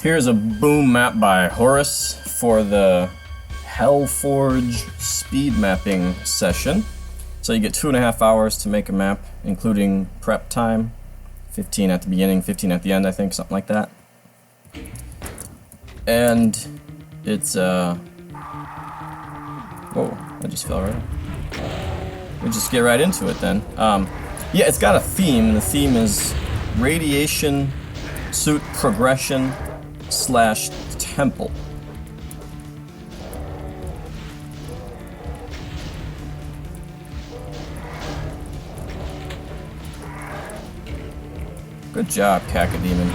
Here's a boom map by Horus for the Hellforge speed mapping session. So you get 2.5 hours to make a map, including prep time. 15 at the beginning, 15 at the end, I think, something like that. And it's, whoa, I just fell right off. We'll just get right into it then. Yeah, it's got a theme, and the theme is Radiation Suit Progression / Temple. Good job, Cacodemon.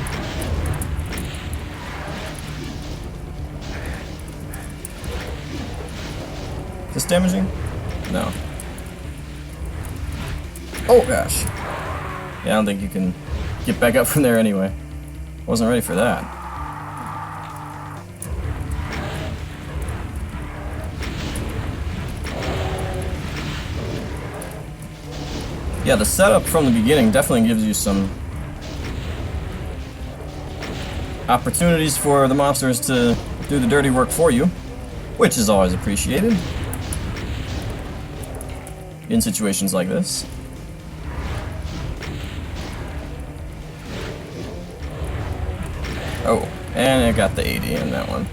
Is this damaging? No. Oh gosh. Yeah, I don't think you can get back up from there anyway. Wasn't ready for that. Yeah, the setup from the beginning definitely gives you some opportunities for the monsters to do the dirty work for you, which is always appreciated in situations like this. Oh, and I got the 80 in that one.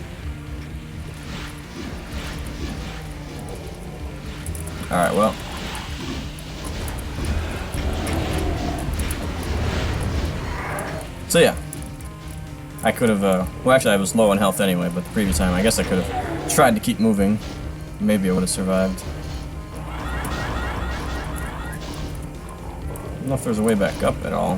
Alright, well. So yeah. I could have, well actually I was low on health anyway, but the previous time I guess I could have tried to keep moving. Maybe I would have survived. I don't know if there's a way back up at all.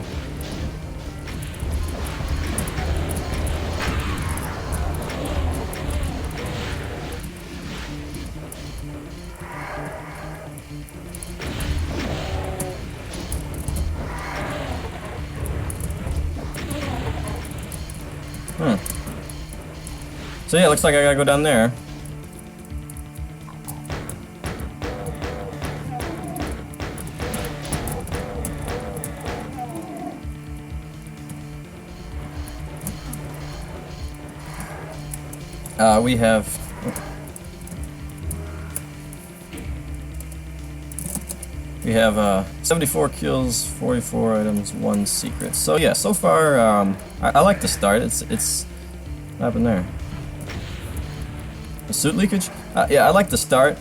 So yeah, looks like I gotta go down there. We have 74 kills, 44 items, 1 secret. So yeah, so far I like the start. It's what happened there? The suit leakage? Yeah, I like the start.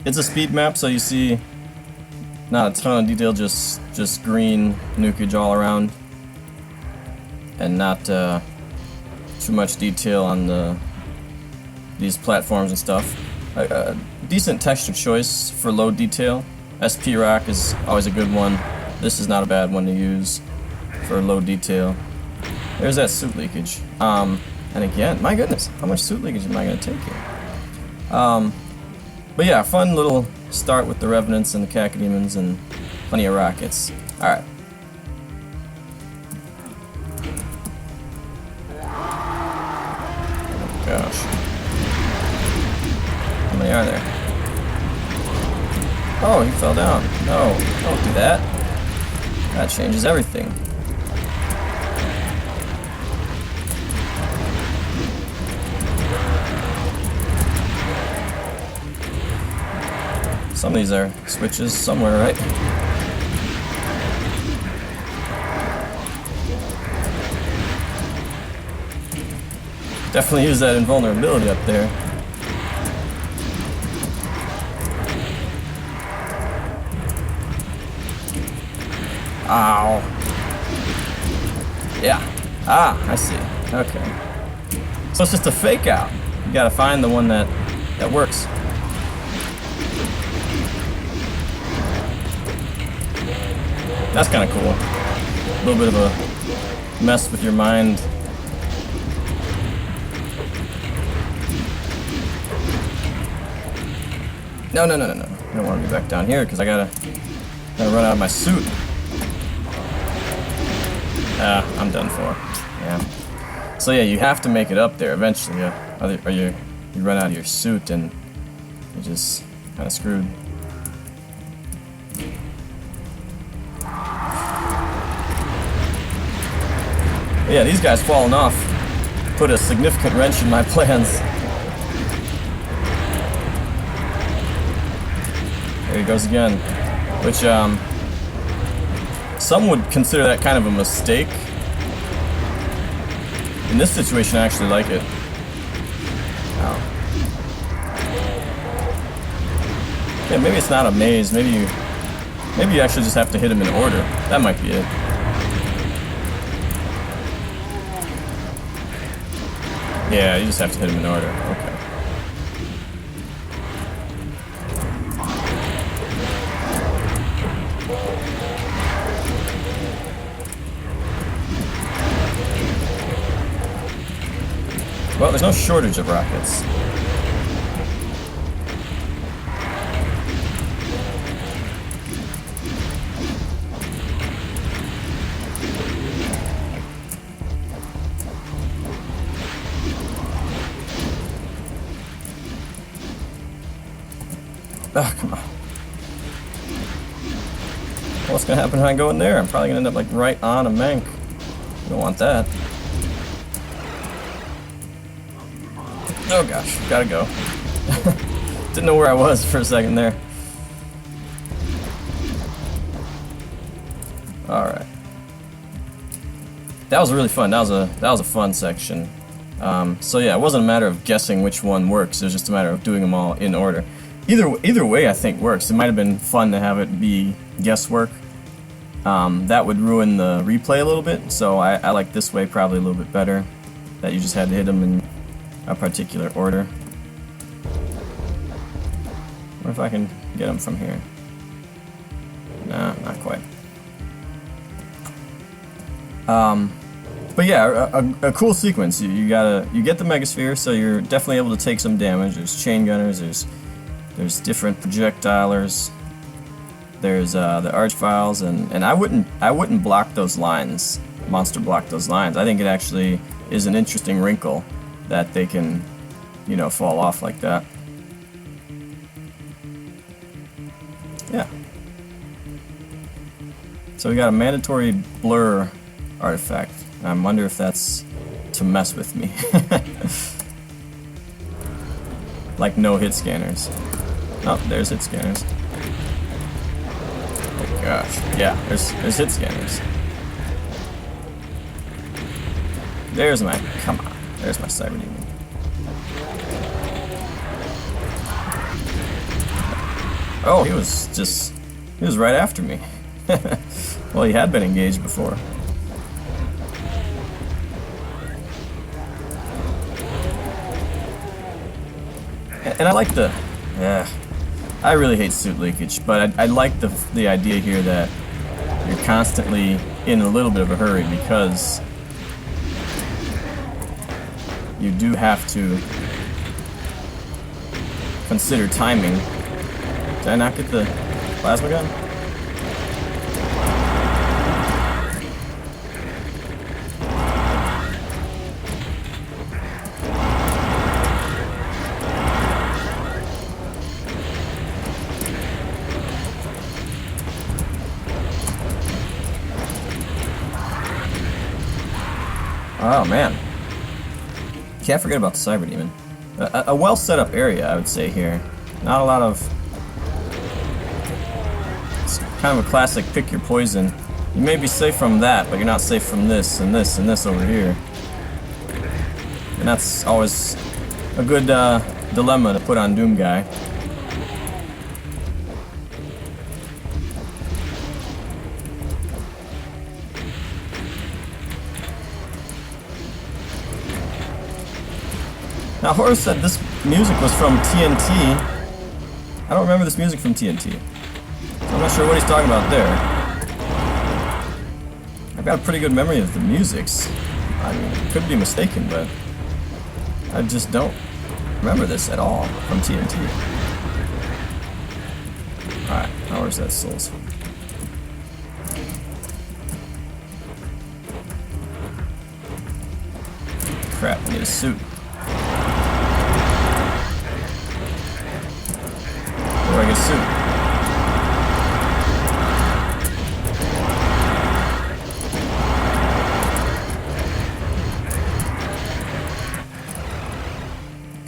It's a speed map, so you see not a ton of detail, just green nukage all around, and not too much detail on these platforms and stuff. Decent texture choice for low detail. SP rock is always a good one. This is not a bad one to use for low detail. There's that suit leakage. And again, my goodness, how much suit leakage am I going to take here? But yeah, fun little start with the Revenants and the Cacodemons and plenty of rockets. Alright. Oh gosh. How many are there? Oh, he fell down. No, don't do that. That changes everything. Some of these are switches somewhere, right? Definitely use that invulnerability up there. Ow. Yeah. Ah, I see. Okay. So it's just a fake out. You gotta find the one that works. That's kind of cool. A little bit of a mess with your mind. No. I don't want to be back down here because I gotta run out of my suit. I'm done for. Yeah. So yeah, you have to make it up there eventually, or you run out of your suit and you're just kind of screwed. But yeah, these guys falling off put a significant wrench in my plans. There he goes again. Which, some would consider that kind of a mistake. In this situation, I actually like it. Ow. Yeah, maybe it's not a maze. Maybe you actually just have to hit him in order. That might be it. Yeah, you just have to hit him in order. Okay. Well, there's no shortage of rockets. Oh, come on. What's gonna happen when I go in there? I'm probably gonna end up like right on a mank. Don't want that. Oh gosh, gotta go. Didn't know where I was for a second there. Alright. That was really fun. That was a fun section. So yeah, it wasn't a matter of guessing which one works, it was just a matter of doing them all in order. Either way I think works. It might have been fun to have it be guesswork. That would ruin the replay a little bit, so I like this way probably a little bit better. That you just had to hit them in a particular order. What if I can get them from here? Nah, not quite. But yeah, a cool sequence. You get the Megasphere, so you're definitely able to take some damage. There's chain gunners. There's different projectilers. There's the Archviles, and I wouldn't block those lines. Monster block those lines. I think it actually is an interesting wrinkle that they can, you know, fall off like that. Yeah. So we got a mandatory blur artifact. I wonder if that's to mess with me. Like no hit scanners. Oh, there's hit scanners. Oh gosh. Yeah, there's hit scanners. There's my, come on. There's my Cyber Demon. Oh, he was right after me. Well, he had been engaged before. And I like the, I really hate suit leakage, but I like the idea here that you're constantly in a little bit of a hurry because you do have to consider timing. Did I not get the plasma gun? Oh man. Can't forget about the Cyber Demon. A well set up area, I would say, here. Not a lot of... It's kind of a classic pick your poison. You may be safe from that, but you're not safe from this and this and this over here. And that's always a good dilemma to put on Doom Guy. Now, Horus said this music was from TNT. I don't remember this music from TNT. So I'm not sure what he's talking about there. I've got a pretty good memory of the musics. I mean, could be mistaken, but I just don't remember this at all from TNT. Alright, now where's that souls? Crap, I need a suit. Where do I get a suit?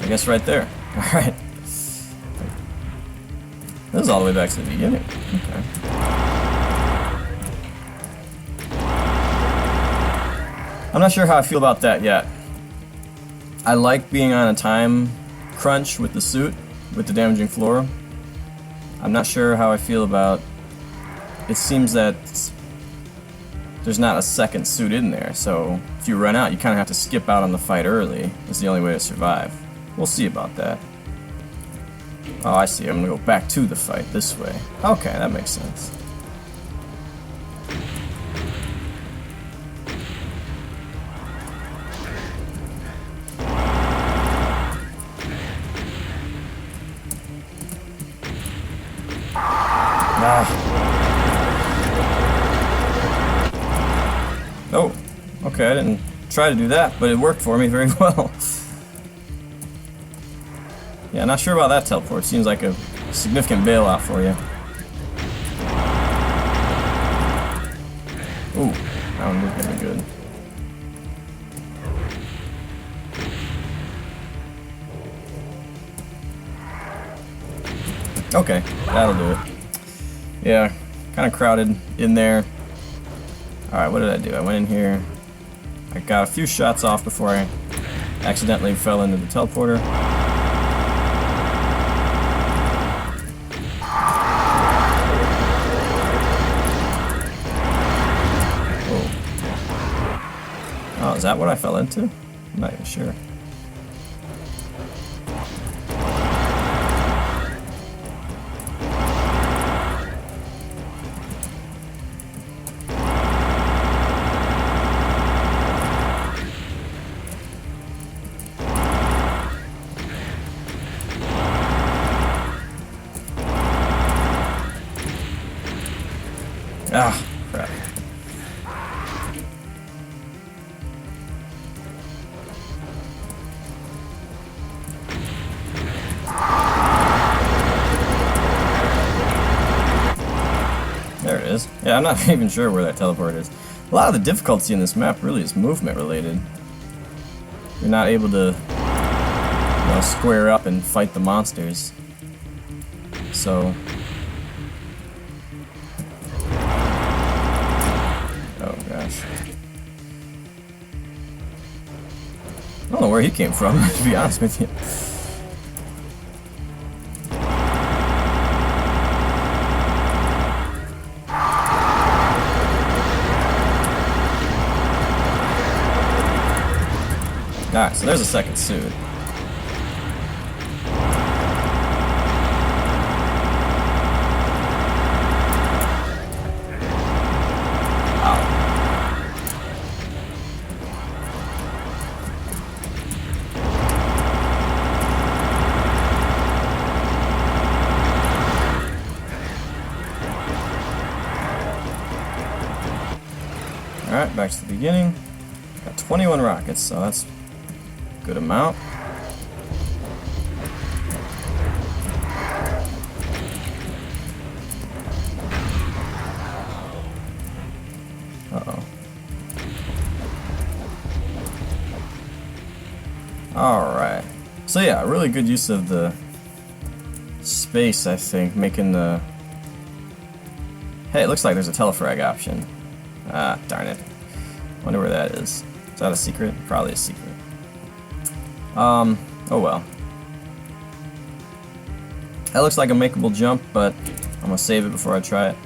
I guess right there. Alright. This is all the way back to the beginning. Okay. I'm not sure how I feel about that yet. I like being on a time crunch with the suit, with the damaging flora. I'm not sure how I feel about... It seems that there's not a second suit in there, so if you run out, you kind of have to skip out on the fight early. It's the only way to survive. We'll see about that. Oh, I see. I'm gonna go back to the fight this way. Okay, that makes sense. Oh, okay, I didn't try to do that, but it worked for me very well. Yeah, not sure about that teleport. Seems like a significant bailout for you. Ooh, that one was gonna be good. Okay, that'll do it. Yeah, kind of crowded in there. Alright, what did I do? I went in here. I got a few shots off before I accidentally fell into the teleporter. Oh, is that what I fell into? I'm not even sure. Ah, crap. There it is. Yeah, I'm not even sure where that teleport is. A lot of the difficulty in this map really is movement related. You're not able to, you know, square up and fight the monsters. So... Oh gosh. I don't know where he came from, to be honest with you. Alright, so there's a second suit. Alright, back to the beginning. Got 21 rockets, so that's a good amount. Uh-oh. Alright. So yeah, really good use of the space, I think, making the... Hey, it looks like there's a telefrag option. Ah, darn it. Wonder where that is. Is that a secret? Probably a secret. Oh well. That looks like a makeable jump, but I'm gonna save it before I try it.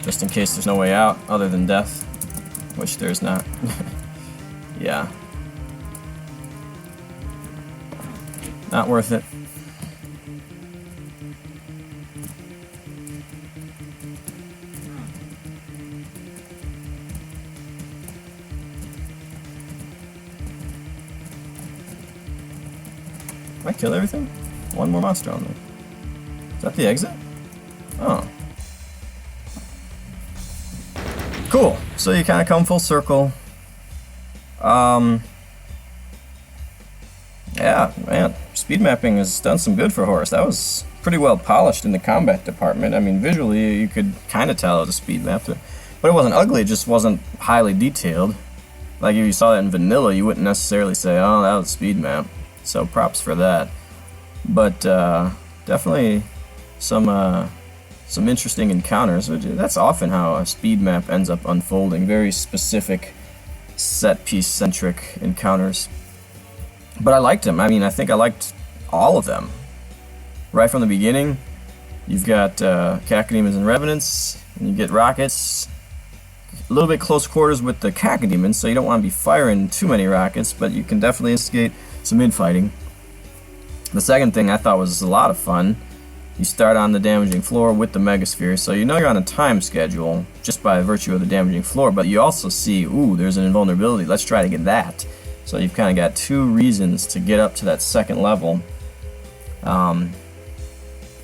Just in case there's no way out other than death. Which there's not. Yeah. Not worth it. Did I kill everything? One more monster on me. Is that the exit? Oh. Cool. So you kind of come full circle. Yeah, man. Speed mapping has done some good for Horus. That was pretty well polished in the combat department. I mean, visually you could kind of tell it was a speed map. But it wasn't ugly, it just wasn't highly detailed. Like if you saw that in vanilla, you wouldn't necessarily say, oh, that was a speed map. So props for that. But definitely some interesting encounters. That's often how a speed map ends up unfolding. Very specific, set piece centric encounters. But I liked them. I mean, I think I liked all of them. Right from the beginning, you've got Cacodemons and Revenants, and you get rockets. A little bit close quarters with the Cacodemons, so you don't want to be firing too many rockets, but you can definitely instigate some infighting. The second thing I thought was a lot of fun. You start on the damaging floor with the Megasphere, so you know you're on a time schedule just by virtue of the damaging floor, but you also see, ooh, there's an invulnerability, let's try to get that. So you've kind of got two reasons to get up to that second level.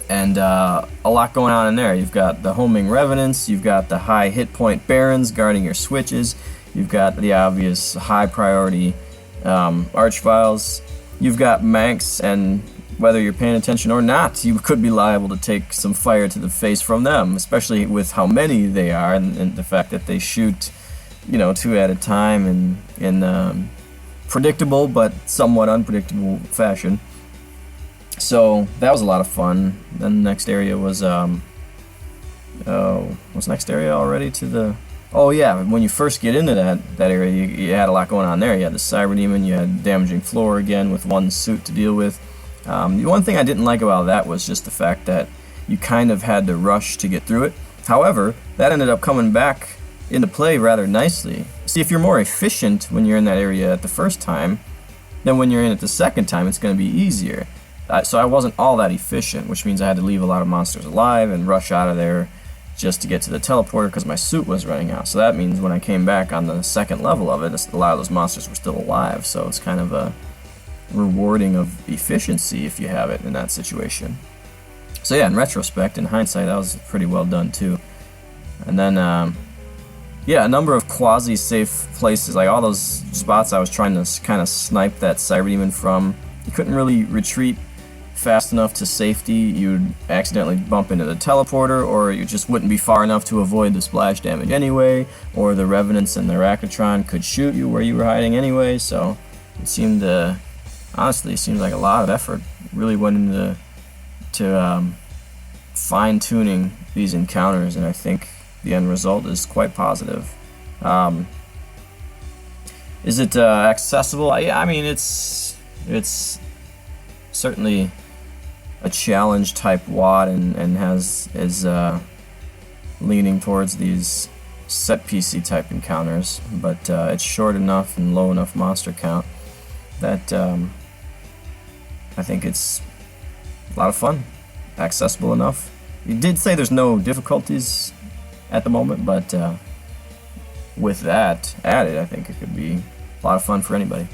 And a lot going on in there. You've got the homing Revenants, you've got the high hit point Barons guarding your switches, you've got the obvious high priority Archviles, you've got Manx, and whether you're paying attention or not, you could be liable to take some fire to the face from them, especially with how many they are and the fact that they shoot, you know, 2 at a time in predictable but somewhat unpredictable fashion. So that was a lot of fun. Then the next area was what's next area already to the... Oh yeah, when you first get into that area, you had a lot going on there. You had the Cyber Demon, you had damaging floor again with one suit to deal with. The one thing I didn't like about that was just the fact that you kind of had to rush to get through it. However, that ended up coming back into play rather nicely. See, if you're more efficient when you're in that area at the first time, then when you're in it the second time, it's going to be easier. So I wasn't all that efficient, which means I had to leave a lot of monsters alive and rush out of there just to get to the teleporter because my suit was running out. So that means when I came back on the second level of it, a lot of those monsters were still alive. So it's kind of a rewarding of efficiency if you have it in that situation. So yeah, in retrospect, in hindsight, that was pretty well done too. And then, yeah, a number of quasi-safe places, like all those spots I was trying to kind of snipe that Cyber Demon from. You couldn't really retreat fast enough to safety. You'd accidentally bump into the teleporter, or you just wouldn't be far enough to avoid the splash damage anyway, or the Revenants and the Rakatron could shoot you where you were hiding anyway. So it seemed honestly, it seems like a lot of effort really went into fine-tuning these encounters, and I think the end result is quite positive. Is it accessible? Yeah, I mean, it's certainly a challenge type WAD and is leaning towards these set PC type encounters, but it's short enough and low enough monster count that I think it's a lot of fun, accessible enough. You did say there's no difficulties at the moment, but with that added, I think it could be a lot of fun for anybody.